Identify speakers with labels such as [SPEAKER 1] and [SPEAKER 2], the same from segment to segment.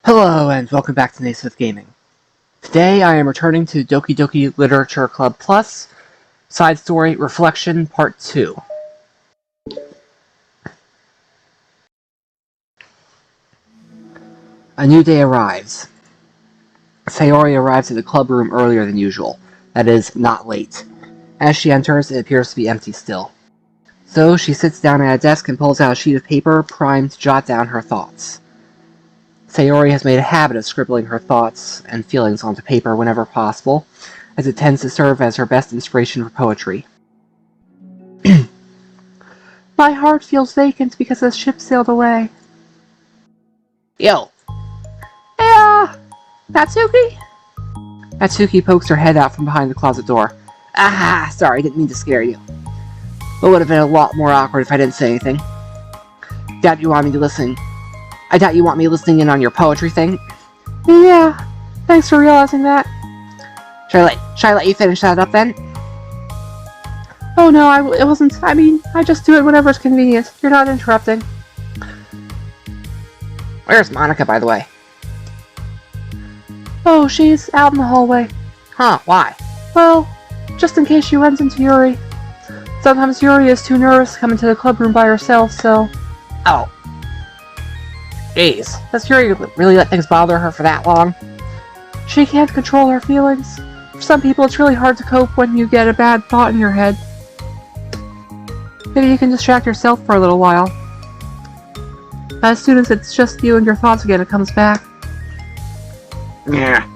[SPEAKER 1] Hello and welcome back to Naysmith Gaming. Today I am returning to Doki Doki Literature Club Plus, Side Story Reflection Part 2. A new day arrives. Sayori arrives at the club room earlier than usual, that is, not late. As she enters, it appears to be empty still. So she sits down at a desk and pulls out a sheet of paper primed to jot down her thoughts. Sayori has made a habit of scribbling her thoughts and feelings onto paper whenever possible, as it tends to serve as her best inspiration for poetry. My heart feels vacant because the ship sailed away. Yo! Hey, Natsuki? Natsuki pokes her head out from behind the closet door. Ah, sorry, didn't mean to scare you. It would have been a lot more awkward if I didn't say anything. Doubt you want me to listen. I doubt you want me listening in on your poetry thing. Yeah, thanks for realizing that. Should I let you finish that up then? Oh no, it wasn't. I mean, I just do it whenever it's convenient. You're not interrupting. Where's Monika, by the way? Oh, she's out in the hallway. Huh, why? Well, just in case she runs into Yuri. Sometimes Yuri is too nervous to come into the club room by herself, so... Oh. Jeez, does Yuri really let things bother her for that long? She can't control her feelings. For some people, it's really hard to cope when you get a bad thought in your head. Maybe you can distract yourself for a little while. As soon as it's just you and your thoughts again, it comes back. Yeah.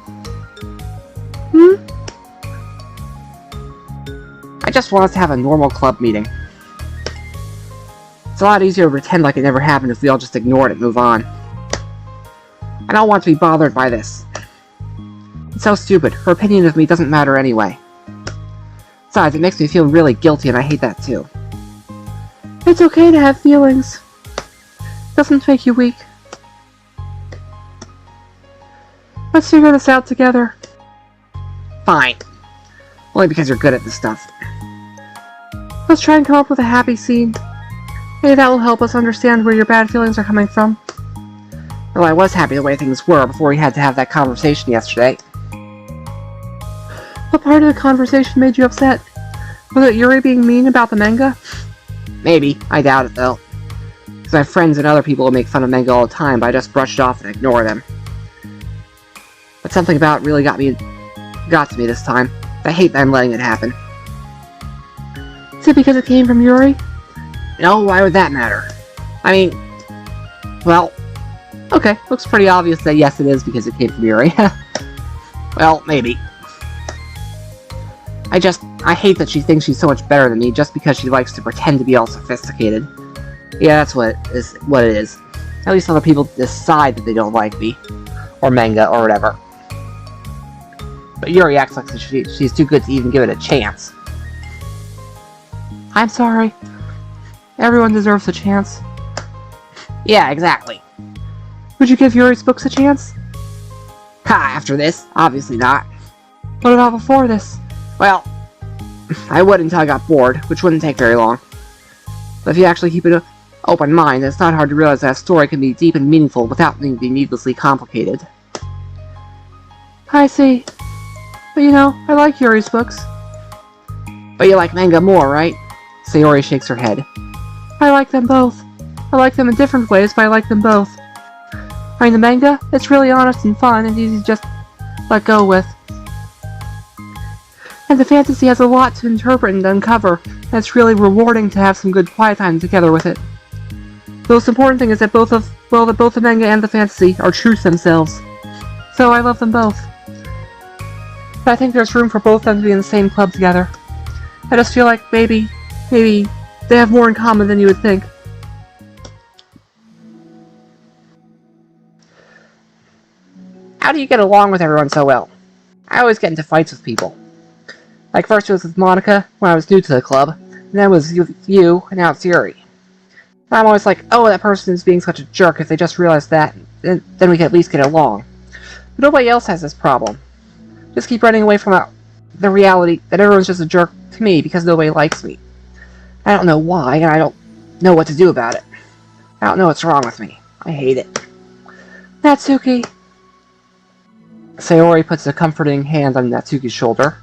[SPEAKER 1] I just want us to have a normal club meeting. It's a lot easier to pretend like it never happened if we all just ignore it and move on. I don't want to be bothered by this. It's so stupid. Her opinion of me doesn't matter anyway. Besides, it makes me feel really guilty and I hate that too. It's okay to have feelings. It doesn't make you weak. Let's figure this out together. Fine. Only because you're good at this stuff. Let's try and come up with a happy scene. Maybe that will help us understand where your bad feelings are coming from. Well, I was happy the way things were before we had to have that conversation yesterday. What part of the conversation made you upset? Was it Yuri being mean about the manga? Maybe. I doubt it, though. Because I have friends and other people who make fun of manga all the time, but I just brush it off and ignore them. But something about it really got to me this time. I hate that I'm letting it happen. Is it because it came from Yuri? No, why would that matter? I mean, well, okay, looks pretty obvious that yes, it is because it came from Yuri. Well, maybe. I hate that she thinks she's so much better than me just because she likes to pretend to be all sophisticated. Yeah, that's what it is. At least other people decide that they don't like me, or manga, or whatever. But Yuri acts like she's too good to even give it a chance. I'm sorry. Everyone deserves a chance. Yeah, exactly. Would you give Yuri's books a chance? Ha, after this? Obviously not. What about before this? Well, I would until I got bored, which wouldn't take very long. But if you actually keep an open mind, it's not hard to realize that a story can be deep and meaningful without needing to be needlessly complicated. I see. But you know, I like Yuri's books. But you like manga more, right? Sayori shakes her head. I like them both. I like them in different ways, but I like them both. I mean, the manga, it's really honest and fun and easy to just let go with. And the fantasy has a lot to interpret and uncover, and it's really rewarding to have some good quiet time together with it. The most important thing is that both the manga and the fantasy are true to themselves. So I love them both. But I think there's room for both of them to be in the same club together. I just feel like maybe they have more in common than you would think. How do you get along with everyone so well? I always get into fights with people. Like first it was with Monika when I was new to the club, and then it was with you, and now it's Yuri. And I'm always like, oh, that person is being such a jerk. If they just realized that, then we could at least get along. But nobody else has this problem. Just keep running away from the reality that everyone's just a jerk to me because nobody likes me. I don't know why, and I don't know what to do about it. I don't know what's wrong with me. I hate it. Natsuki, Sayori puts a comforting hand on Natsuki's shoulder.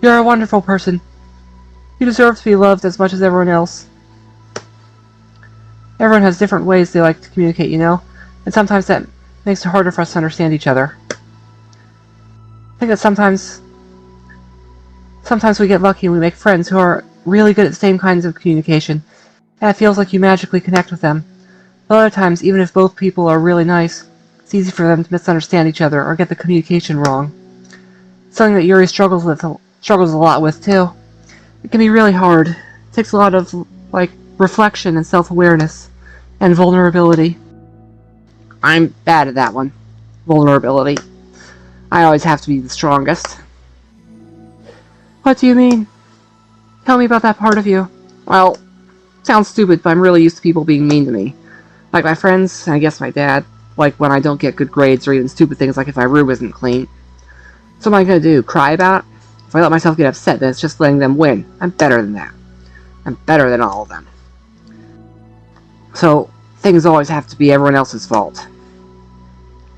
[SPEAKER 1] You're a wonderful person. You deserve to be loved as much as everyone else. Everyone has different ways they like to communicate, you know? And sometimes that makes it harder for us to understand each other. I think that sometimes we get lucky and we make friends who are really good at the same kinds of communication, and it feels like you magically connect with them. But other times, even if both people are really nice, it's easy for them to misunderstand each other or get the communication wrong. Something that Yuri struggles a lot with, too. It can be really hard. It takes a lot of, reflection and self-awareness, and vulnerability. I'm bad at that one. Vulnerability. I always have to be the strongest. What do you mean? Tell me about that part of you. Well, sounds stupid, but I'm really used to people being mean to me. Like my friends, and I guess my dad. Like when I don't get good grades, or even stupid things like if my room isn't clean. So what am I gonna do? Cry about it? If I let myself get upset, then it's just letting them win. I'm better than that. I'm better than all of them. So, things always have to be everyone else's fault.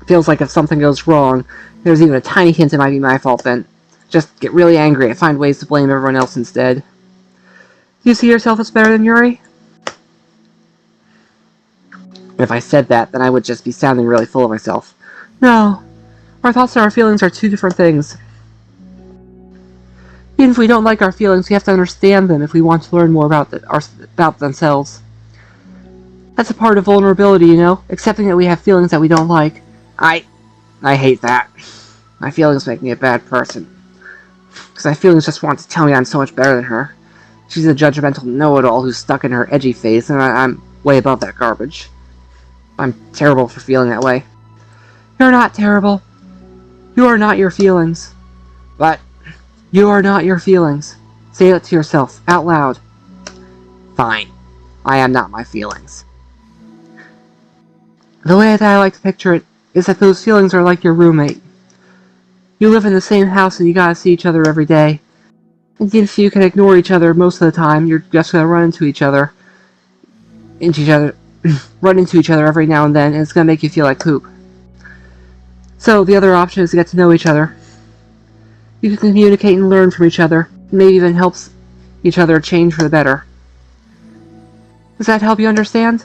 [SPEAKER 1] It feels like if something goes wrong, there's even a tiny hint it might be my fault, then just get really angry and find ways to blame everyone else instead. Do you see yourself as better than Yuri? If I said that, then I would just be sounding really full of myself. No. Our thoughts and our feelings are two different things. Even if we don't like our feelings, we have to understand them if we want to learn more about themselves. That's a part of vulnerability, you know? Accepting that we have feelings that we don't like. I hate that. My feelings make me a bad person. Because my feelings just want to tell me I'm so much better than her. She's a judgmental know-it-all who's stuck in her edgy phase, and I'm way above that garbage. I'm terrible for feeling that way. You're not terrible. You are not your feelings. But you are not your feelings. Say it to yourself, out loud. Fine. I am not my feelings. The way that I like to picture it is that those feelings are like your roommate. You live in the same house and you gotta see each other every day. And if you can ignore each other most of the time, you're just gonna run into each other every now and then, and it's gonna make you feel like poop. So the other option is to get to know each other. You can communicate and learn from each other, maybe even helps each other change for the better. Does that help you understand?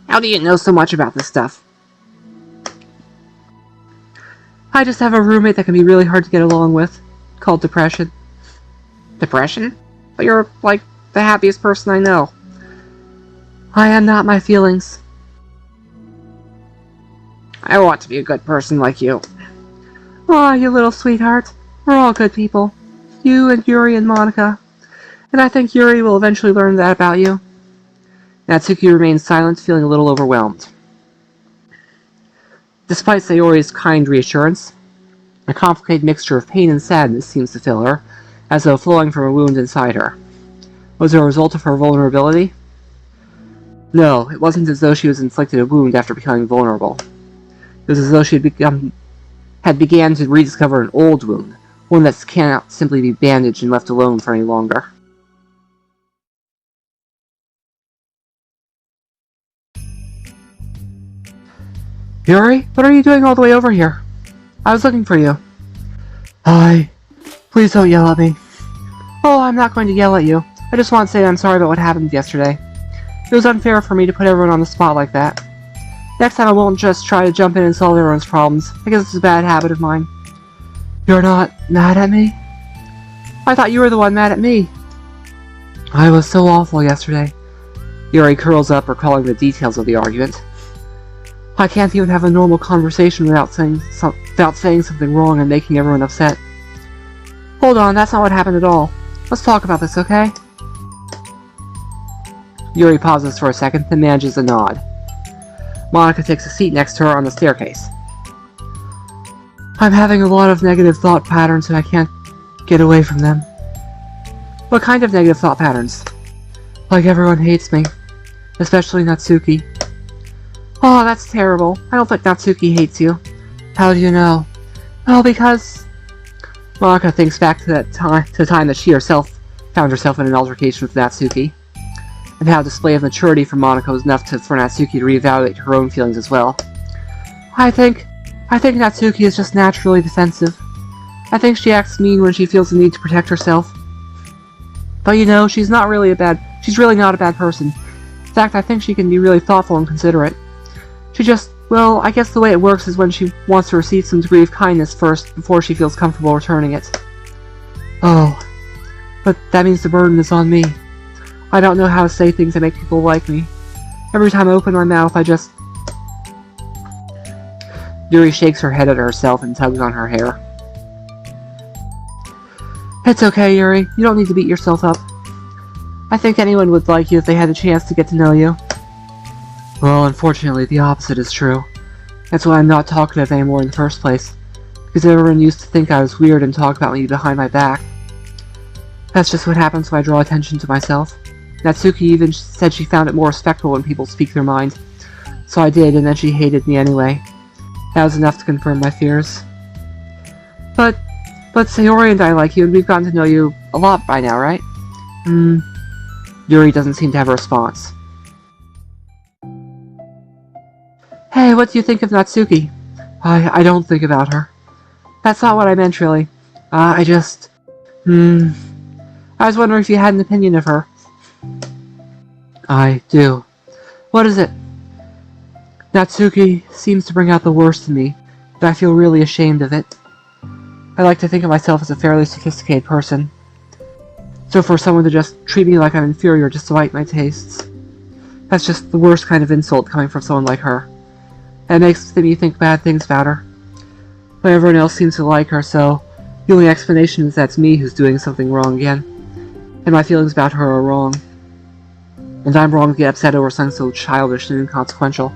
[SPEAKER 1] How do you know so much about this stuff? I just have a roommate that can be really hard to get along with, called depression. Depression? But you're, the happiest person I know. I am not my feelings. I want to be a good person like you. Aw, you little sweetheart. We're all good people. You and Yuri and Monika. And I think Yuri will eventually learn that about you. Natsuki remains silent, feeling a little overwhelmed. Despite Sayori's kind reassurance, a complicated mixture of pain and sadness seems to fill her, as though flowing from a wound inside her. Was it a result of her vulnerability? No, it wasn't as though she was inflicted a wound after becoming vulnerable. It was as though she had began to rediscover an old wound, one that cannot simply be bandaged and left alone for any longer. Yuri, what are you doing all the way over here? I was looking for you. Hi. Please don't yell at me. Oh, I'm not going to yell at you. I just want to say I'm sorry about what happened yesterday. It was unfair for me to put everyone on the spot like that. Next time I won't just try to jump in and solve everyone's problems. I guess it's a bad habit of mine. You're not mad at me? I thought you were the one mad at me. I was so awful yesterday. Yuri curls up, recalling the details of the argument. I can't even have a normal conversation without saying something wrong and making everyone upset. Hold on, that's not what happened at all. Let's talk about this, okay? Yuri pauses for a second, then manages a nod. Monika takes a seat next to her on the staircase. I'm having a lot of negative thought patterns and I can't get away from them. What kind of negative thought patterns? Like everyone hates me. Especially Natsuki. Oh, that's terrible. I don't think Natsuki hates you. How do you know? Oh, because... Monika thinks back to the time that she herself found herself in an altercation with Natsuki, and how a display of maturity from Monika was enough for Natsuki to reevaluate her own feelings as well. I think Natsuki is just naturally defensive. I think she acts mean when she feels the need to protect herself. But you know, she's really not a bad person. In fact, I think she can be really thoughtful and considerate. Well, I guess the way it works is when she wants to receive some degree of kindness first, before she feels comfortable returning it. Oh, but that means the burden is on me. I don't know how to say things that make people like me. Every time I open my mouth, I just... Yuri shakes her head at herself and tugs on her hair. It's okay, Yuri. You don't need to beat yourself up. I think anyone would like you if they had a chance to get to know you. Well, unfortunately, the opposite is true. That's why I'm not talkative anymore in the first place. Because everyone used to think I was weird and talk about me behind my back. That's just what happens when I draw attention to myself. Natsuki even said she found it more respectful when people speak their mind. So I did, and then she hated me anyway. That was enough to confirm my fears. But Sayori and I like you, and we've gotten to know you a lot by now, right? Yuri doesn't seem to have a response. Hey, what do you think of Natsuki? I don't think about her. That's not what I meant, really. I was wondering if you had an opinion of her. I do. What is it? Natsuki seems to bring out the worst in me, but I feel really ashamed of it. I like to think of myself as a fairly sophisticated person. So for someone to just treat me like I'm inferior just to like my tastes, that's just the worst kind of insult coming from someone like her. And it makes me think bad things about her. But everyone else seems to like her, so the only explanation is that's me who's doing something wrong again. And my feelings about her are wrong. And I'm wrong to get upset over something so childish and inconsequential.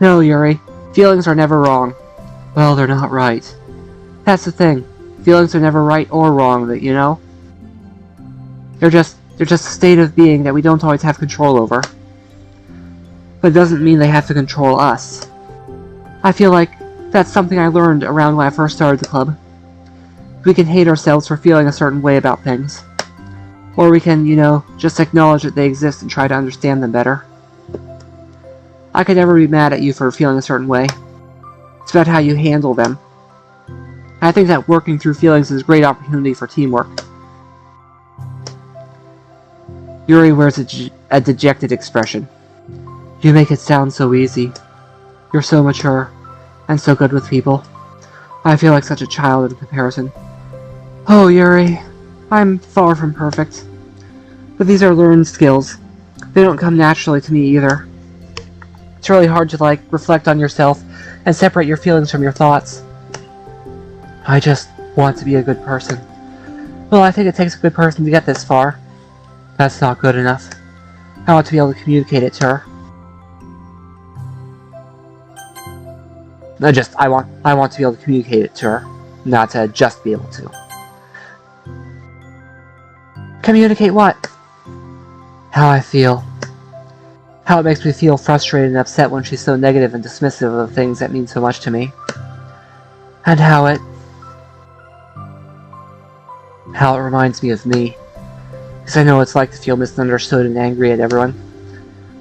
[SPEAKER 1] No, Yuri. Feelings are never wrong. Well, they're not right. That's the thing. Feelings are never right or wrong, that you know? They're just a state of being that we don't always have control over. But it doesn't mean they have to control us. I feel like that's something I learned around when I first started the club. We can hate ourselves for feeling a certain way about things. Or we can, you know, just acknowledge that they exist and try to understand them better. I could never be mad at you for feeling a certain way. It's about how you handle them. I think that working through feelings is a great opportunity for teamwork. Yuri wears a dejected expression. You make it sound so easy. You're so mature, and so good with people. I feel like such a child in comparison. Oh, Yuri, I'm far from perfect. But these are learned skills. They don't come naturally to me either. It's really hard to, reflect on yourself and separate your feelings from your thoughts. I just want to be a good person. Well, I think it takes a good person to get this far. That's not good enough. I want to be able to communicate it to her. I want to be able to communicate it to her, not to just be able to. Communicate what? How I feel. How it makes me feel frustrated and upset when she's so negative and dismissive of the things that mean so much to me. And how it reminds me of me. Because I know what it's like to feel misunderstood and angry at everyone.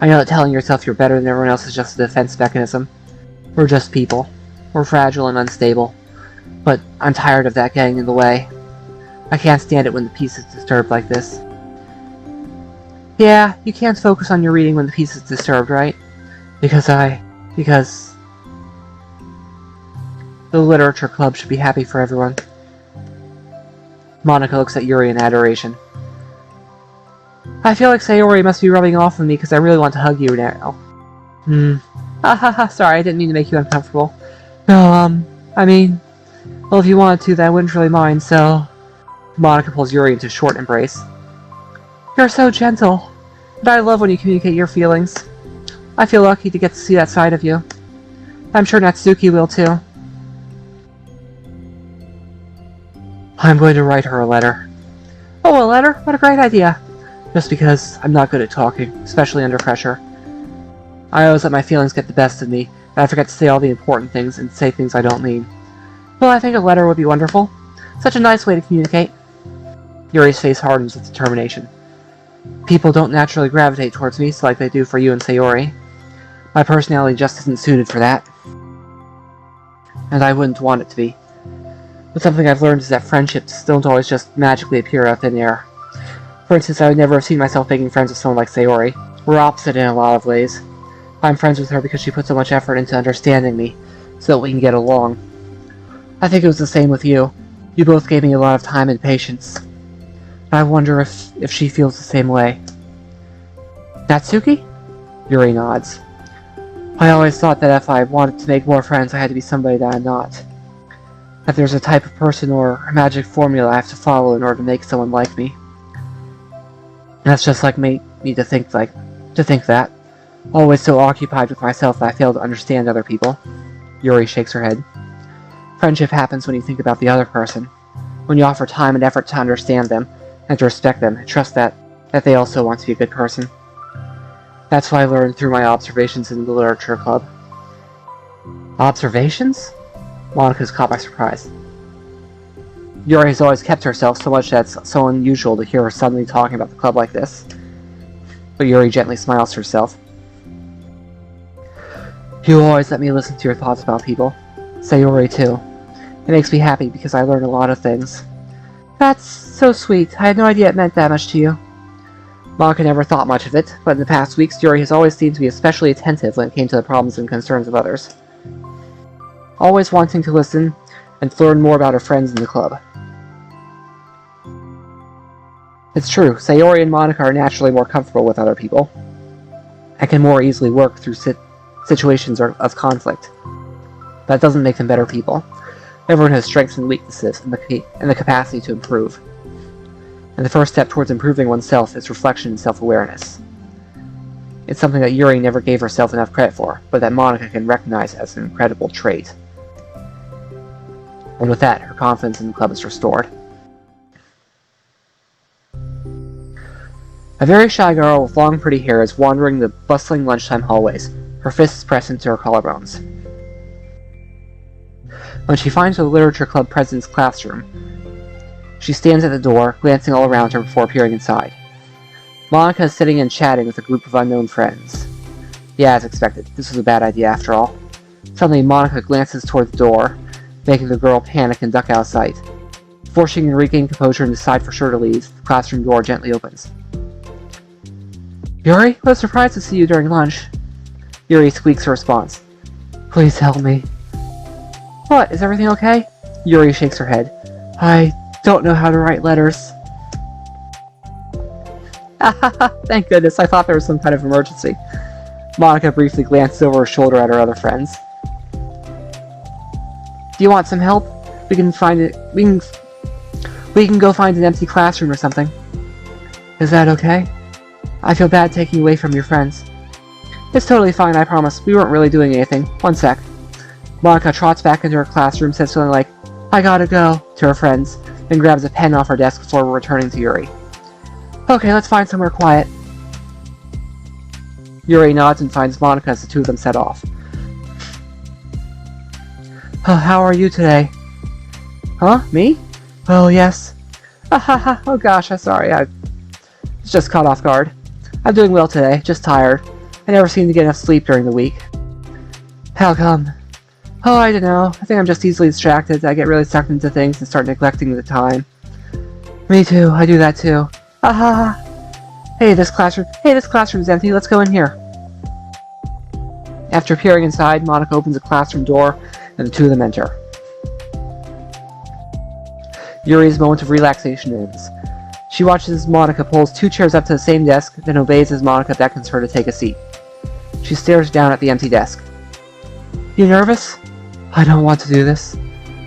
[SPEAKER 1] I know that telling yourself you're better than everyone else is just a defense mechanism. We're just people. We're fragile and unstable. But I'm tired of that getting in the way. I can't stand it when the peace is disturbed like this. Yeah, you can't focus on your reading when the peace is disturbed, right? Because the literature club should be happy for everyone. Monika looks at Yuri in adoration. I feel like Sayori must be rubbing off on me because I really want to hug you now. Sorry, I didn't mean to make you uncomfortable. No, well, if you wanted to, then I wouldn't really mind, so... Monika pulls Yuri into a short embrace. You're so gentle, but I love when you communicate your feelings. I feel lucky to get to see that side of you. I'm sure Natsuki will too. I'm going to write her a letter. Oh, a letter? What a great idea. Just because I'm not good at talking, especially under pressure. I always let my feelings get the best of me, and I forget to say all the important things and say things I don't mean. Well, I think a letter would be wonderful. Such a nice way to communicate. Yuri's face hardens with determination. People don't naturally gravitate towards me like they do for you and Sayori. My personality just isn't suited for that. and I wouldn't want it to be. But something I've learned is that friendships don't always just magically appear out of thin air. For instance, I would never have seen myself making friends with someone like Sayori. We're opposite in a lot of ways. I'm friends with her because she put so much effort into understanding me, so that we can get along. I think it was the same with you. You both gave me a lot of time and patience. I wonder if she feels the same way. Natsuki? Yuri nods. I always thought that if I wanted to make more friends, I had to be somebody that I'm not. That there's a type of person or a magic formula I have to follow in order to make someone like me. That's just like me to think that. Always so occupied with myself that I fail to understand other people. Yuri shakes her head. Friendship happens when you think about the other person. When you offer time and effort to understand them, and to respect them, and trust that they also want to be a good person. That's what I learned through my observations in the literature club. Observations? Monika's caught by surprise. Yuri has always kept herself so much that it's so unusual to hear her suddenly talking about the club like this. But Yuri gently smiles to herself. You always let me listen to your thoughts about people. Sayori too. It makes me happy because I learn a lot of things. That's so sweet. I had no idea it meant that much to you. Monika never thought much of it, but in the past weeks Yuri has always seemed to be especially attentive when it came to the problems and concerns of others. Always wanting to listen and to learn more about her friends in the club. It's true, Sayori and Monika are naturally more comfortable with other people, and can more easily work through situations of conflict. That doesn't make them better people. Everyone has strengths and weaknesses, and the capacity to improve. And the first step towards improving oneself is reflection and self-awareness. It's something that Yuri never gave herself enough credit for, but that Monika can recognize as an incredible trait. And with that, her confidence in the club is restored. A very shy girl with long pretty hair is wandering the bustling lunchtime hallways, her fists pressed into her collarbones. When she finds the literature club president's classroom, she stands at the door, glancing all around her before peering inside. Monika is sitting and chatting with a group of unknown friends. Yeah, as expected, this was a bad idea after all. Suddenly, Monika glances toward the door, making the girl panic and duck out of sight. Before she can regain composure and decide for sure to leave, the classroom door gently opens. Yuri, what a surprise to see you during lunch. Yuri squeaks her response. Please help me. What, is everything okay? Yuri shakes her head. I don't know how to write letters. Thank goodness, I thought there was some kind of emergency. Monika briefly glances over her shoulder at her other friends. Do you want some help? We can go find an empty classroom or something. Is that okay? I feel bad taking you away from your friends. It's totally fine, I promise. We weren't really doing anything. One sec. Monika trots back into her classroom, says something like, I gotta go, to her friends, then grabs a pen off her desk before returning to Yuri. Okay, let's find somewhere quiet. Yuri nods and finds Monika as the two of them set off. How are you today? Huh? Me? Oh, yes. Oh gosh, I'm sorry. I was just caught off guard. I'm doing well today, just tired. I never seem to get enough sleep during the week. How come? Oh, I don't know. I think I'm just easily distracted. I get really sucked into things and start neglecting the time. Me too. I do that too. Hey, this classroom's empty. Let's go in here. After peering inside, Monika opens a classroom door, and the two of them enter. Yuri's moment of relaxation ends. She watches as Monika pulls two chairs up to the same desk, then obeys as Monika beckons her to take a seat. She stares down at the empty desk. You nervous? I don't want to do this.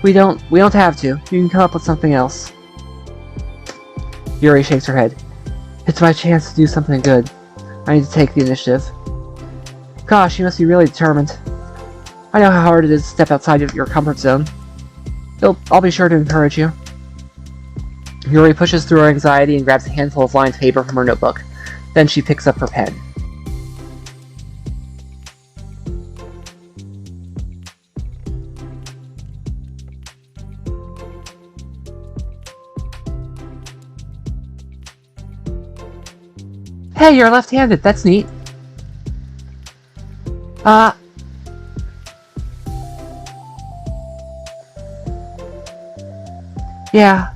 [SPEAKER 1] We don't have to. You can come up with something else. Yuri shakes her head. It's my chance to do something good. I need to take the initiative. Gosh, you must be really determined. I know how hard it is to step outside of your comfort zone. I'll be sure to encourage you. Yuri pushes through her anxiety and grabs a handful of lined paper from her notebook. Then she picks up her pen. Hey, you're left-handed. That's neat. Yeah.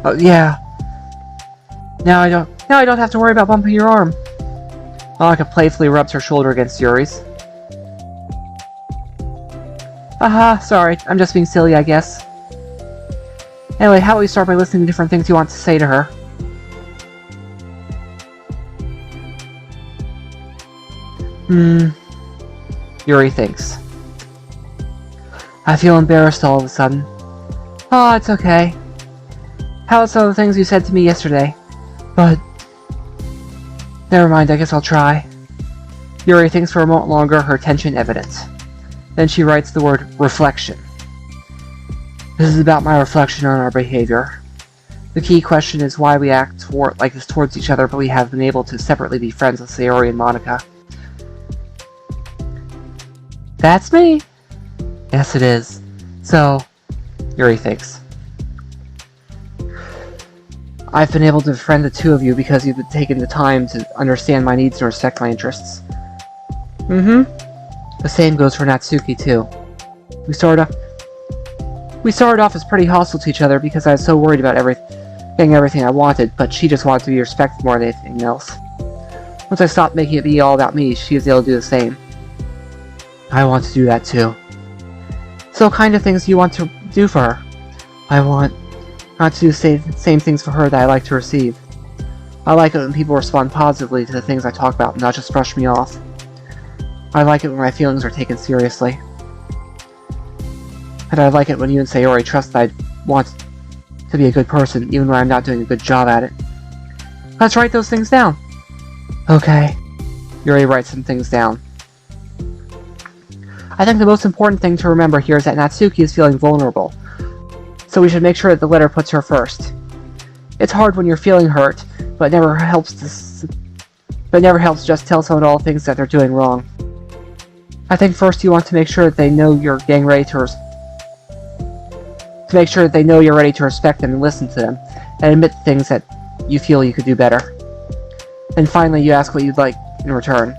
[SPEAKER 1] Oh, yeah. Now I don't have to worry about bumping your arm. Monika playfully rubs her shoulder against Yuri's. Haha, sorry. I'm just being silly, I guess. Anyway, how about we start by listening to different things you want to say to her? Yuri thinks. I feel embarrassed all of a sudden. Oh, it's okay. How about some of the things you said to me yesterday? But... never mind, I guess I'll try. Yuri thinks for a moment longer, her tension evident. Then she writes the word reflection. This is about my reflection on our behavior. The key question is why we act like this towards each other, but we have been able to separately be friends with Sayori and Monika. That's me! Yes, it is. So, Yuri thinks. I've been able to befriend the two of you because you've taken the time to understand my needs and respect my interests. The same goes for Natsuki, too. We started off as pretty hostile to each other because I was so worried about getting everything I wanted, but she just wanted to be respected more than anything else. Once I stopped making it be all about me, she was able to do the same. I want to do that too. So what kind of things do you want to do for her? I want to do the same things for her that I like to receive. I like it when people respond positively to the things I talk about and not just brush me off. I like it when my feelings are taken seriously. And I like it when you and Sayori trust that I want to be a good person, even when I'm not doing a good job at it. Let's write those things down. Okay. Yuri writes some things down. I think the most important thing to remember here is that Natsuki is feeling vulnerable, so we should make sure that the letter puts her first. It's hard when you're feeling hurt, but it never helps just tell someone all the things that they're doing wrong. I think first you want to make sure that they know you're getting ready to make sure that they know you're ready to respect them and listen to them, and admit things that you feel you could do better. Then finally you ask what you'd like in return.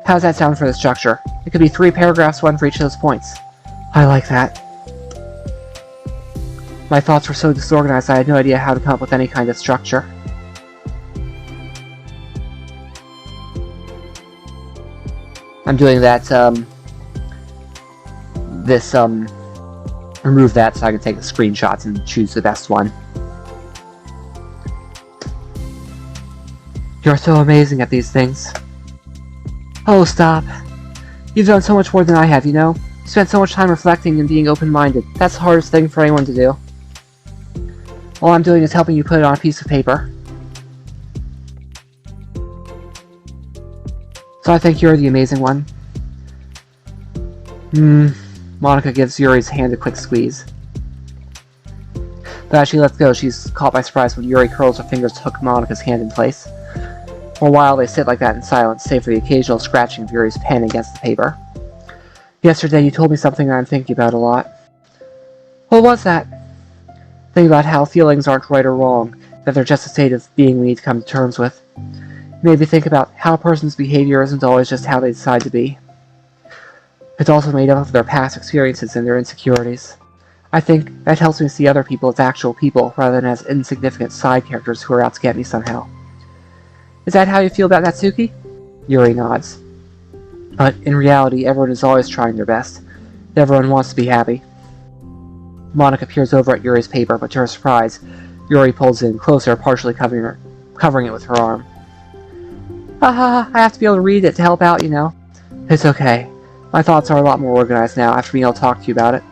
[SPEAKER 1] How's that sound for the structure? It could be 3 paragraphs, one for each of those points. I like that. My thoughts were so disorganized I had no idea how to come up with any kind of structure. I'm doing that, remove that so I can take the screenshots and choose the best one. You're so amazing at these things. Oh, stop. You've done so much more than I have, you know? You spent so much time reflecting and being open-minded. That's the hardest thing for anyone to do. All I'm doing is helping you put it on a piece of paper. So I think you're the amazing one. Monika gives Yuri's hand a quick squeeze. But as she lets go, she's caught by surprise when Yuri curls her fingers to hook Monika's hand in place. For a while, they sit like that in silence, save for the occasional scratching of Yuri's pen against the paper. Yesterday, you told me something that I'm thinking about a lot. What was that? Think about how feelings aren't right or wrong, that they're just a state of being we need to come to terms with. It made me think about how a person's behavior isn't always just how they decide to be. It's also made up of their past experiences and their insecurities. I think that helps me see other people as actual people, rather than as insignificant side characters who are out to get me somehow. Is that how you feel about Natsuki? Yuri nods. But in reality, everyone is always trying their best. Everyone wants to be happy. Monika peers over at Yuri's paper, but to her surprise, Yuri pulls in closer, partially covering it with her arm. Haha, I have to be able to read it to help out, you know. It's okay. My thoughts are a lot more organized now after being able to talk to you about it.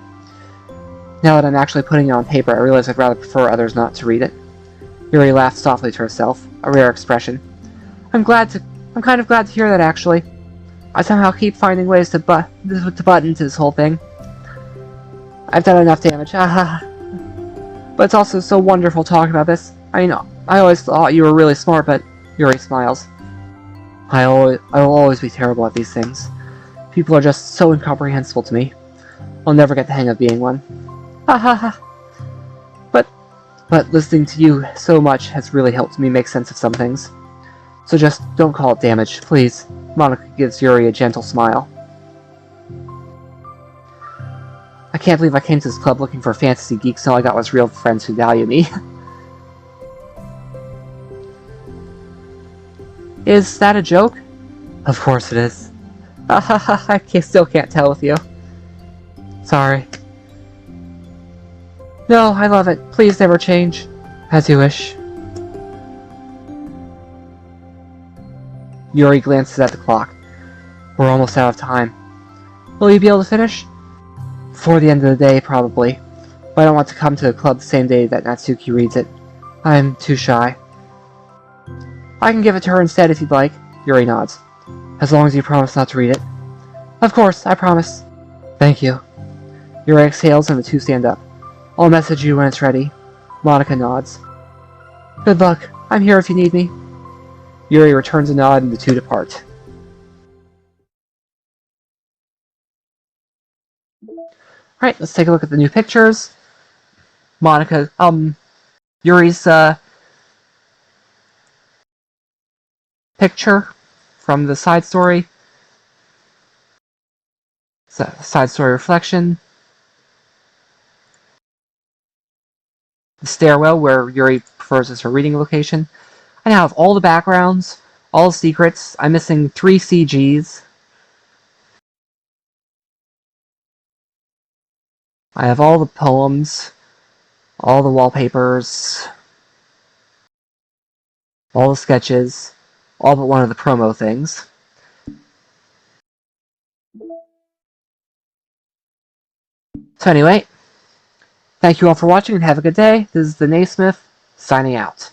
[SPEAKER 1] Now that I'm actually putting it on paper, I realize I'd rather prefer others not to read it. Yuri laughed softly to herself, a rare expression. I'm kind of glad to hear that, actually. I somehow keep finding ways to butt into this whole thing. I've done enough damage, haha. But it's also so wonderful talking about this. I mean, I always thought you were really smart, but Yuri smiles. I will always be terrible at these things. People are just so incomprehensible to me. I'll never get the hang of being one. Ha ha ha. But listening to you so much has really helped me make sense of some things. So just don't call it damage, please. Monika gives Yuri a gentle smile. I can't believe I came to this club looking for fantasy geeks and all I got was real friends who value me. Is that a joke? Of course it is. I still can't tell with you. Sorry. No, I love it. Please never change. As you wish. Yuri glances at the clock. We're almost out of time. Will you be able to finish? Before the end of the day, probably. But I don't want to come to the club the same day that Natsuki reads it. I'm too shy. I can give it to her instead if you'd like. Yuri nods. As long as you promise not to read it. Of course, I promise. Thank you. Yuri exhales and the two stand up. I'll message you when it's ready. Monika nods. Good luck. I'm here if you need me. Yuri returns a nod and the two depart. Alright, let's take a look at the new pictures. Monika, Yuri's, picture from the side story. Side story reflection. The stairwell where Yuri prefers as her reading location. I now have all the backgrounds, all the secrets. I'm missing 3 CGs. I have all the poems, all the wallpapers, all the sketches, all but one of the promo things. So anyway, thank you all for watching and have a good day. This is the Naysmith, signing out.